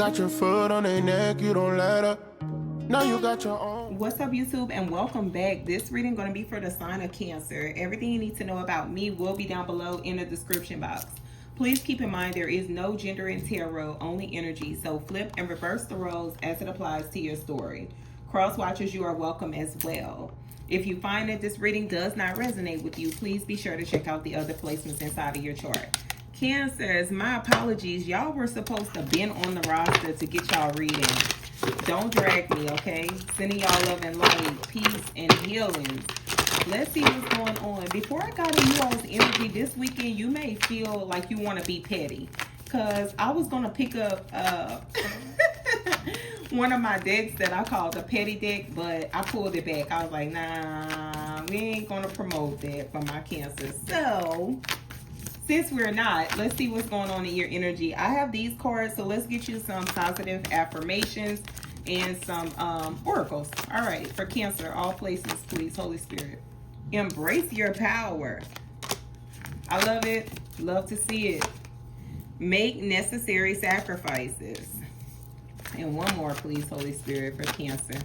Got your foot on their neck, you don't let up. Now you got your own. What's up, YouTube, and welcome back. This reading going to be for the sign of Cancer. Everything you need to know about me will be down below in the description box. Please keep in mind there is no gender in tarot, only energy. So flip and reverse the roles as it applies to your story. Cross watchers, you are welcome as well. If you find that this reading does not resonate with you, please be sure to check out the other placements inside of your chart. Cancers, my apologies. Y'all were supposed to been on the roster to get y'all reading. Don't drag me, okay? Sending y'all love and light, peace, and healings. Let's see what's going on. Before I got in you all's energy this weekend, you may feel like you want to be petty. Because I was going to pick up one of my decks that I called the petty deck, but I pulled it back. I was like, nah, we ain't going to promote that for my Cancer. So since we're not, let's see what's going on in your energy. I have these cards, so let's get you some positive affirmations and some oracles. All right, for Cancer, all places, please, Holy Spirit. Embrace your power. I love it. Love to see it. Make necessary sacrifices. And one more, please, Holy Spirit, for Cancer.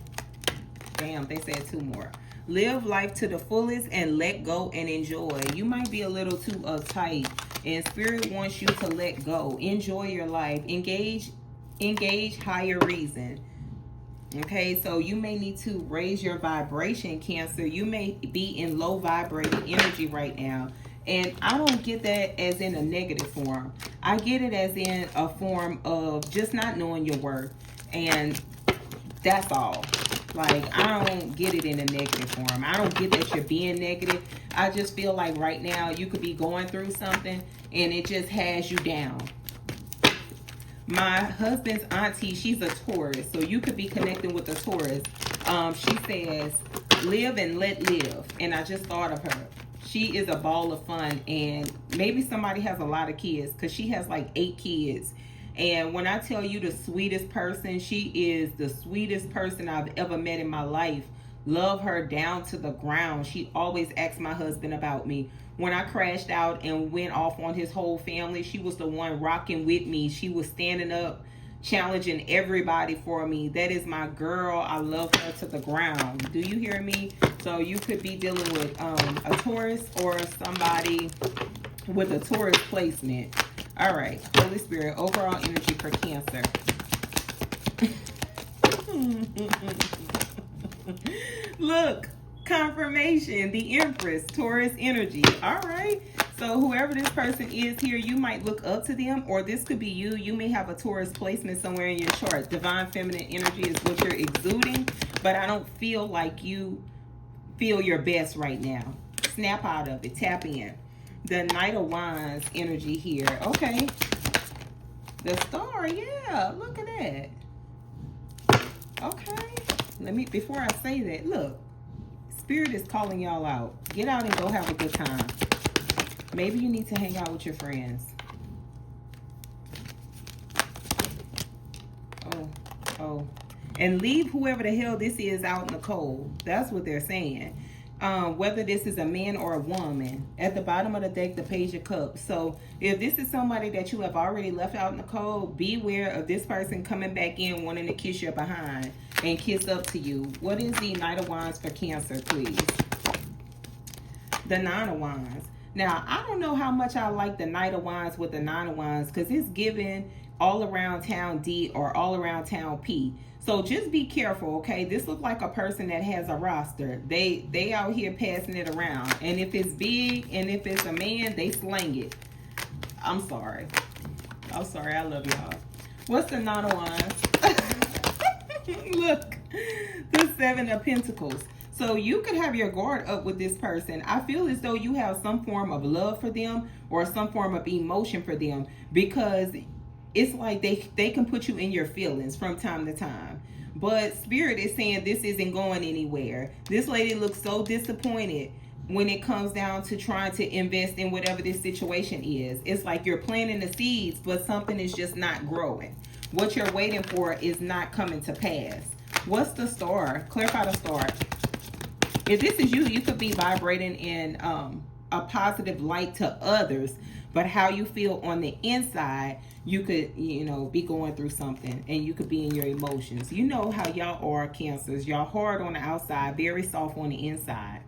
Damn, they said two more. Live life to the fullest and let go and enjoy. You might be a little too uptight, and Spirit wants you to let go. Enjoy your life. Engage higher reason. Okay, so you may need to raise your vibration, Cancer. You may be in low vibrating energy right now. And I don't get that as in a negative form. I get it as in a form of just not knowing your worth. And that's all. Like, I don't get it in a negative form. I don't get that you're being negative. I just feel like right now you could be going through something and it just has you down. My husband's auntie, she's a Taurus, so you could be connecting with a Taurus. She says, live and let live. And I just thought of her. She is a ball of fun, and maybe somebody has a lot of kids because she has like 8 kids. And when I tell you the sweetest person, she is the sweetest person I've ever met in my life. Love her down to the ground. She always asks my husband about me. When I crashed out and went off on his whole family, she was the one rocking with me. She was standing up, challenging everybody for me. That is my girl. I love her to the ground. Do you hear me? So you could be dealing with a Taurus or somebody with a Taurus placement. All right, Holy Spirit, overall energy for Cancer. Look, confirmation, the Empress, Taurus energy. All right, so whoever this person is here, you might look up to them, or this could be you. You may have a Taurus placement somewhere in your chart. Divine feminine energy is what you're exuding, but I don't feel like you feel your best right now. Snap out of it, tap in. The Knight of Wands energy here. Okay. The Star, yeah, look at that. Okay. Let me, before I say that, look. Spirit is calling y'all out. Get out and go have a good time. Maybe you need to hang out with your friends. Oh. And leave whoever the hell this is out in the cold. That's what they're saying. Whether this is a man or a woman. At the bottom of the deck, the Page of Cups. So if this is somebody that you have already left out in the cold, beware of this person coming back in wanting to kiss your behind and kiss up to you. What is the Knight of Wands for Cancer, please? The Nine of Wands. Now, I don't know how much I like the Knight of Wands with the Nine of Wands because it's giving all around town D or all around town P. So just be careful, okay? This looks like a person that has a roster. They out here passing it around. And if it's big and if it's a man, they slang it. I'm sorry. I love y'all. What's the Nine of Wands? Look, the Seven of Pentacles. So you could have your guard up with this person. I feel as though you have some form of love for them or some form of emotion for them because it's like they can put you in your feelings from time to time. But Spirit is saying this isn't going anywhere. This lady looks so disappointed when it comes down to trying to invest in whatever this situation is. It's like you're planting the seeds, but something is just not growing. What you're waiting for is not coming to pass. What's the Star? Clarify the Star. If this is you, you could be vibrating in a positive light to others, But how you feel on the inside, you could, be going through something, and you could be in your emotions. You know how y'all are, Cancers. Y'all hard on the outside, very soft on the inside.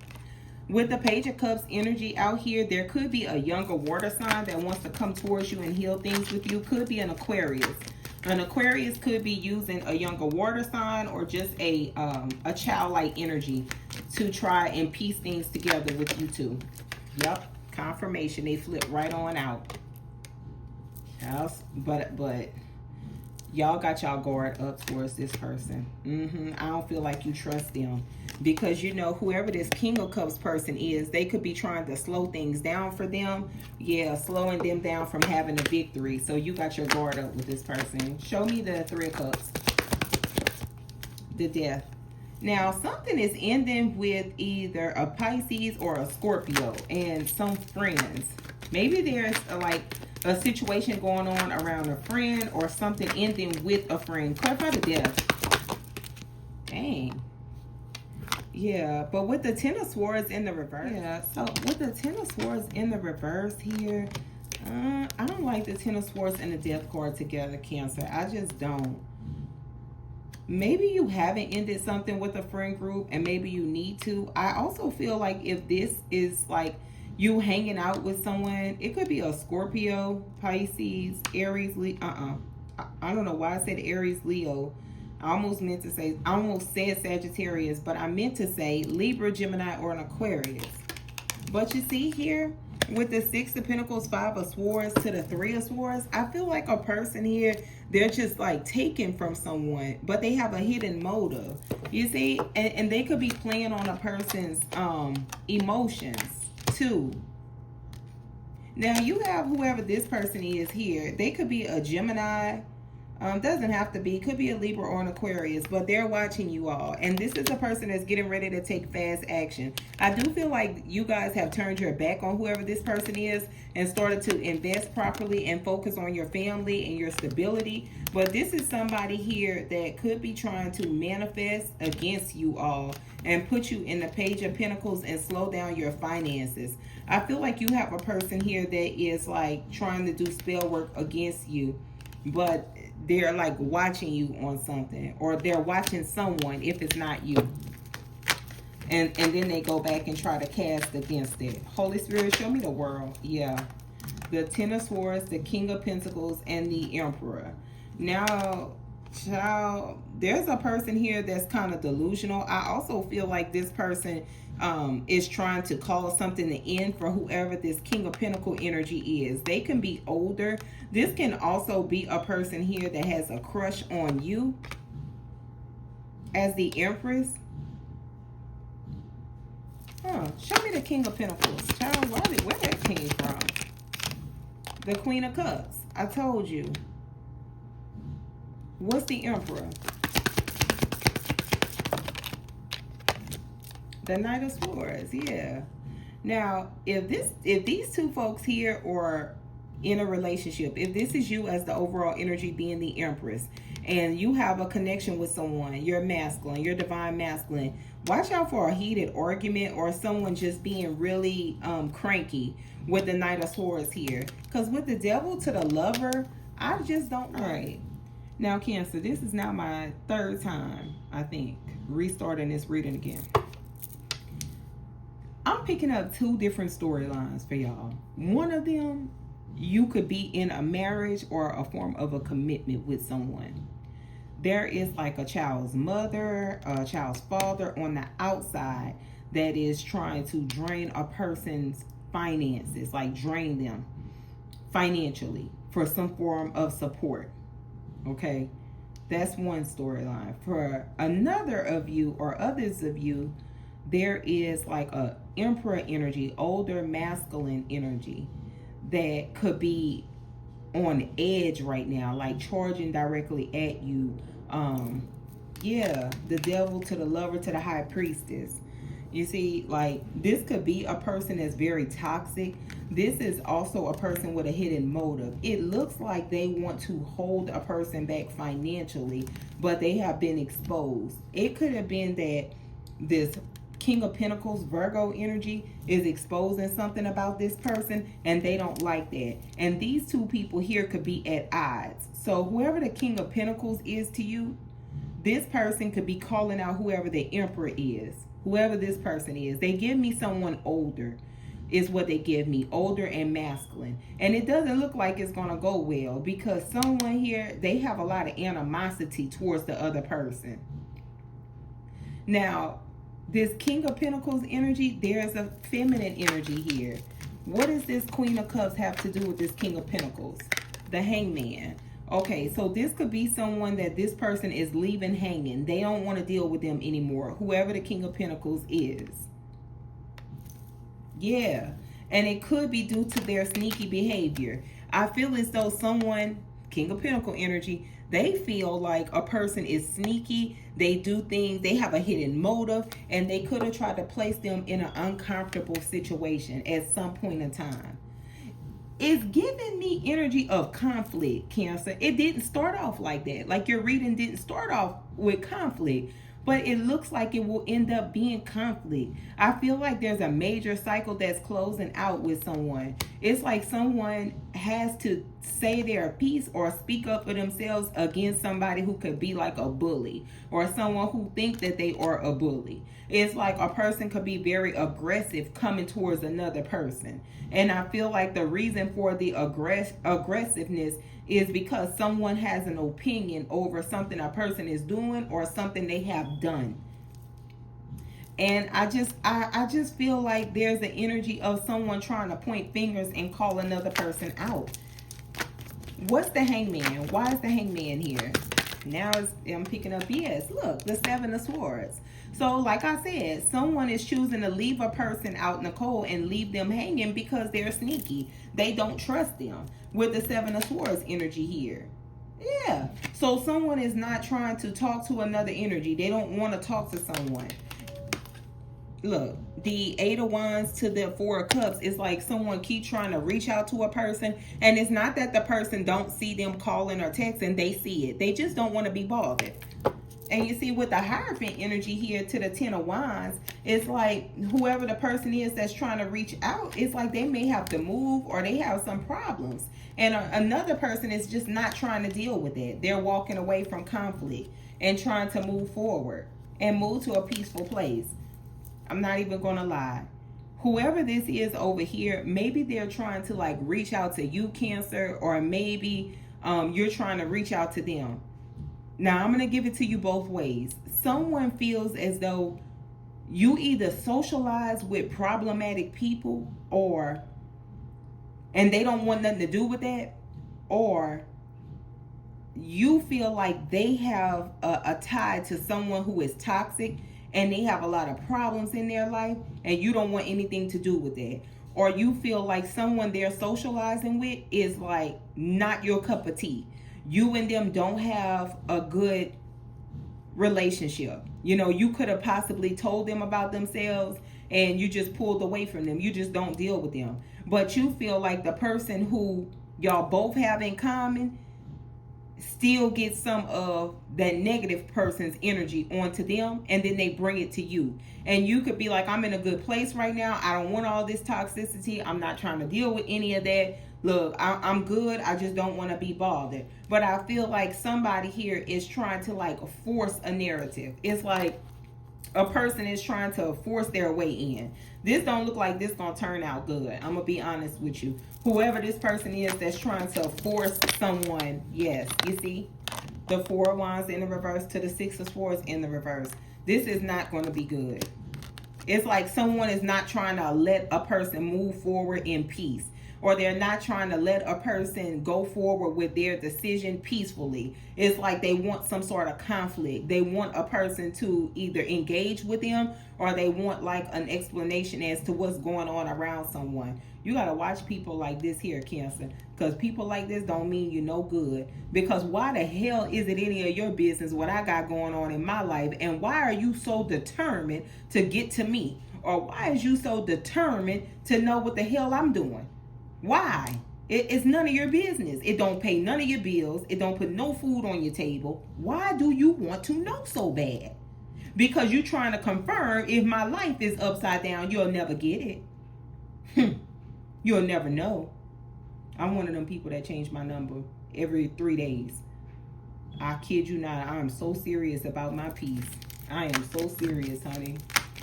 With the Page of Cups energy out here, there could be a younger water sign that wants to come towards you and heal things with you. Could be an Aquarius. An Aquarius could be using a younger water sign or just a childlike energy to try and piece things together with you two. Yep, confirmation. They flip right on out. But y'all got y'all guard up towards this person. I don't feel like you trust them. Because whoever this King of Cups person is, they could be trying to slow things down for them. Yeah, slowing them down from having a victory. So you got your guard up with this person. Show me the Three of Cups. The Death. Now, something is ending with either a Pisces or a Scorpio and some friends. Maybe there's a situation going on around a friend or something ending with a friend. Clarify the Death. Dang. Yeah, but with the Ten of Swords in the reverse. Yeah, so with the Ten of Swords in the reverse here, I don't like the Ten of Swords and the Death card together, Cancer. I just don't. Maybe you haven't ended something with a friend group and maybe you need to. I also feel like if this is like you hanging out with someone, it could be a Scorpio, Pisces, Aries, Leo. I don't know why I said Aries, Leo. I almost said Sagittarius, but I meant to say Libra, Gemini, or an Aquarius. But you see here, with the Six of Pentacles, Five of Swords to the Three of Swords, I feel like a person here, they're just like taken from someone, but they have a hidden motive. You see, and they could be playing on a person's emotions too. Now you have whoever this person is here. They could be a Gemini. Doesn't have to be. Could be a Libra or an Aquarius, but they're watching you all. And this is a person that's getting ready to take fast action. I do feel like you guys have turned your back on whoever this person is and started to invest properly and focus on your family and your stability. But this is somebody here that could be trying to manifest against you all and put you in the Page of Pentacles and slow down your finances. I feel like you have a person here that is like trying to do spell work against you, but they're like watching you on something, or they're watching someone if it's not you. And then they go back and try to cast against it. Holy Spirit, show me the world. Yeah. The Ten of Swords, the King of Pentacles, and the Emperor. Now, child, there's a person here that's kind of delusional. I also feel like this person is trying to call something to end for whoever this King of Pentacle energy is. They can be older. This can also be a person here that has a crush on you as the Empress. Show me the King of Pentacles. Child, where that came from? The Queen of Cups. I told you. What's the Emperor? The Knight of Swords, yeah. Now, if these two folks here are in a relationship, if this is you as the overall energy being the Empress, and you have a connection with someone, you're masculine, you're divine masculine, watch out for a heated argument or someone just being really cranky with the Knight of Swords here. Because with the Devil to the Lover, I just don't like. Now, Cancer, this is now my third time, I think, restarting this reading again. I'm picking up two different storylines for y'all. One of them, you could be in a marriage or a form of a commitment with someone. There is like a child's mother, a child's father on the outside that is trying to drain a person's finances, like drain them financially for some form of support. Okay, that's one storyline. For another of you or others of you, there is like a Emperor energy, older masculine energy that could be on edge right now, like charging directly at you. Yeah, the Devil to the Lover to the High Priestess. You see, like, this could be a person that's very toxic. This is also a person with a hidden motive. It looks like they want to hold a person back financially, but they have been exposed. It could have been that this King of Pentacles, Virgo energy is exposing something about this person, and they don't like that. And these two people here could be at odds. So whoever the King of Pentacles is to you, this person could be calling out whoever the Emperor is. Whoever this person is. They give me someone older is what they give me. Older and masculine. And it doesn't look like it's going to go well, because someone here, they have a lot of animosity towards the other person. Now, this King of Pentacles energy, there's a feminine energy here. What does this Queen of Cups have to do with this King of Pentacles? The Hangman. Okay, so this could be someone that this person is leaving hanging. They don't want to deal with them anymore. Whoever the King of Pentacles is. Yeah, and it could be due to their sneaky behavior. I feel as though someone, King of Pentacle energy, they feel like a person is sneaky. They do things, they have a hidden motive, and they could have tried to place them in an uncomfortable situation at some point in time. It's giving me energy of conflict, Cancer. It didn't start off like that. Like your reading didn't start off with conflict, but it looks like it will end up being conflict. I feel like there's a major cycle that's closing out with someone. It's like someone has to say their piece or speak up for themselves against somebody who could be like a bully, or someone who thinks that they are a bully. It's like a person could be very aggressive coming towards another person. And I feel like the reason for the aggressiveness is because someone has an opinion over something a person is doing or something they have done. And I just feel like there's an energy of someone trying to point fingers and call another person out. What's the Hangman? Why is the Hangman here? Now I'm picking up, yes, look, the Seven of Swords. So like I said, someone is choosing to leave a person out in the cold and leave them hanging because they're sneaky. They don't trust them with the Seven of Swords energy here. Yeah. So someone is not trying to talk to another energy. They don't want to talk to someone. Look, the Eight of Wands to the Four of Cups is like someone keep trying to reach out to a person, and it's not that the person don't see them calling or texting. They see it. They just don't want to be bothered. And you see with the Hierophant energy here to the Ten of Wands, it's like whoever the person is that's trying to reach out, it's like they may have to move or they have some problems. And another person is just not trying to deal with it. They're walking away from conflict and trying to move forward and move to a peaceful place. I'm not even going to lie. Whoever this is over here, maybe they're trying to like reach out to you, Cancer, or maybe you're trying to reach out to them. Now, I'm going to give it to you both ways. Someone feels as though you either socialize with problematic people and they don't want nothing to do with that, or you feel like they have a tie to someone who is toxic and they have a lot of problems in their life and you don't want anything to do with that. Or you feel like someone they're socializing with is like not your cup of tea. You and them don't have a good relationship. You know, you could have possibly told them about themselves and you just pulled away from them. You just don't deal with them. But you feel like the person who y'all both have in common still gets some of that negative person's energy onto them, and then they bring it to you. And you could be like, I'm in a good place right now. I don't want all this toxicity. I'm not trying to deal with any of that. Look, I'm good. I just don't want to be bothered. But I feel like somebody here is trying to like force a narrative. It's like a person is trying to force their way in. This don't look like this gonna turn out good. I'm gonna be honest with you. Whoever this person is that's trying to force someone, yes, you see the Four of Wands in the reverse to the Six of Swords in the reverse. This is not going to be good. It's like someone is not trying to let a person move forward in peace, or they're not trying to let a person go forward with their decision peacefully. It's like they want some sort of conflict. They want a person to either engage with them, or they want like an explanation as to what's going on around someone. You got to watch people like this here, Cancer, because people like this don't mean you no good. Because why the hell is it any of your business what I got going on in my life? And why are you so determined to get to me? Or why is you so determined to know what the hell I'm doing? Why? It's none of your business. It don't pay none of your bills. It don't put no food on your table. Why do you want to know so bad? because you're trying to confirm if my life is upside down, you'll never get it. You'll never know. I'm one of them people that change my number every 3 days. I kid you not. I am so serious about my peace. I am so serious, honey.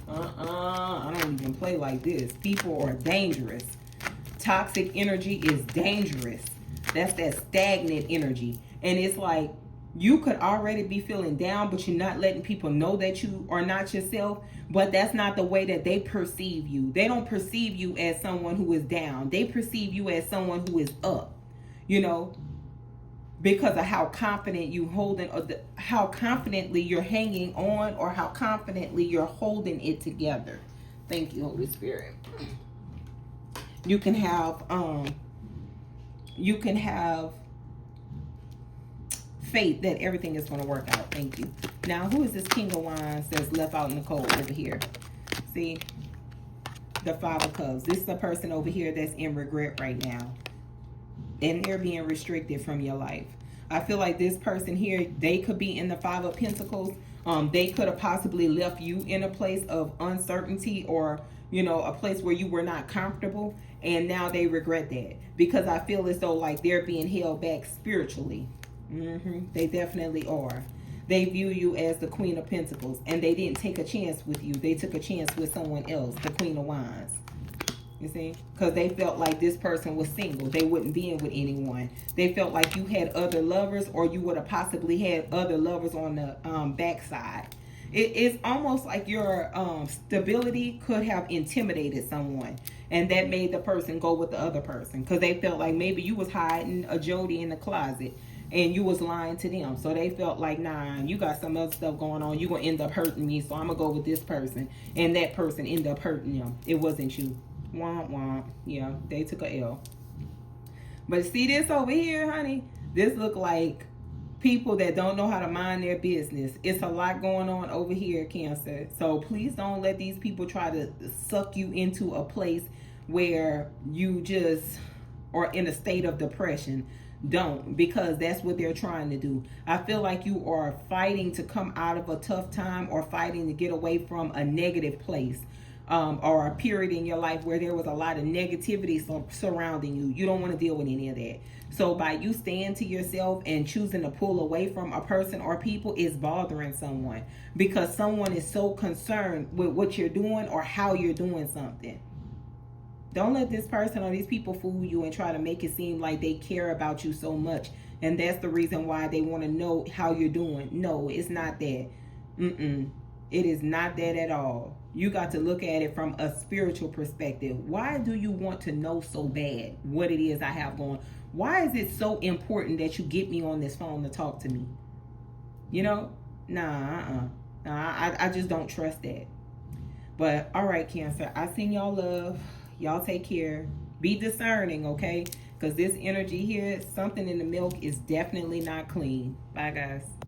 I don't even play like this. People are dangerous. Toxic energy is dangerous. That's that stagnant energy. And it's like you could already be feeling down, but you're not letting people know that you are not yourself. But that's not the way that they perceive you. They don't perceive you as someone who is down. They perceive you as someone who is up, you know, because of how confident you holding, or how confidently you're hanging on, or how confidently you're holding it together. Thank you, Holy Spirit. You can have faith that everything is going to work out. Thank you. Now, who is this King of Wands that's left out in the cold over here? See, the Five of Cups. This is a person over here that's in regret right now, and they're being restricted from your life. I feel like this person here, they could be in the Five of Pentacles. They could have possibly left you in a place of uncertainty, or, you know, a place where you were not comfortable, and now they regret that, because I feel as though like they're being held back spiritually. They definitely are. They view you as the Queen of Pentacles, and they didn't take a chance with you. They took a chance with someone else, the Queen of Wands. You see? Because they felt like this person was single. They wouldn't be in with anyone. They felt like you had other lovers, or you would have possibly had other lovers on the backside. It's almost like your stability could have intimidated someone, and that made the person go with the other person, because they felt like maybe you was hiding a Jody in the closet and you was lying to them. So they felt like, nah, you got some other stuff going on. You're going to end up hurting me, so I'm going to go with this person. And that person ended up hurting them. It wasn't you. Womp womp. Yeah, they took a L. But see this over here, honey? This look like people that don't know how to mind their business. It's a lot going on over here, Cancer. So please don't let these people try to suck you into a place where you just are in a state of depression. Don't, because that's what they're trying to do. I feel like you are fighting to come out of a tough time, or fighting to get away from a negative place, or a period in your life where there was a lot of negativity surrounding you. You don't want to deal with any of that. So by you staying to yourself and choosing to pull away from a person or people is bothering someone, because someone is so concerned with what you're doing or how you're doing something. Don't let this person or these people fool you and try to make it seem like they care about you so much, and that's the reason why they want to know how you're doing. No, it's not that. It is not that at all. You got to look at it from a spiritual perspective. Why do you want to know so bad what it is I have going? Why is it so important that you get me on this phone to talk to me? You know? Nah, I just don't trust that. But all right, Cancer, I send y'all love. Y'all take care. Be discerning, okay? Because this energy here, something in the milk is definitely not clean. Bye, guys.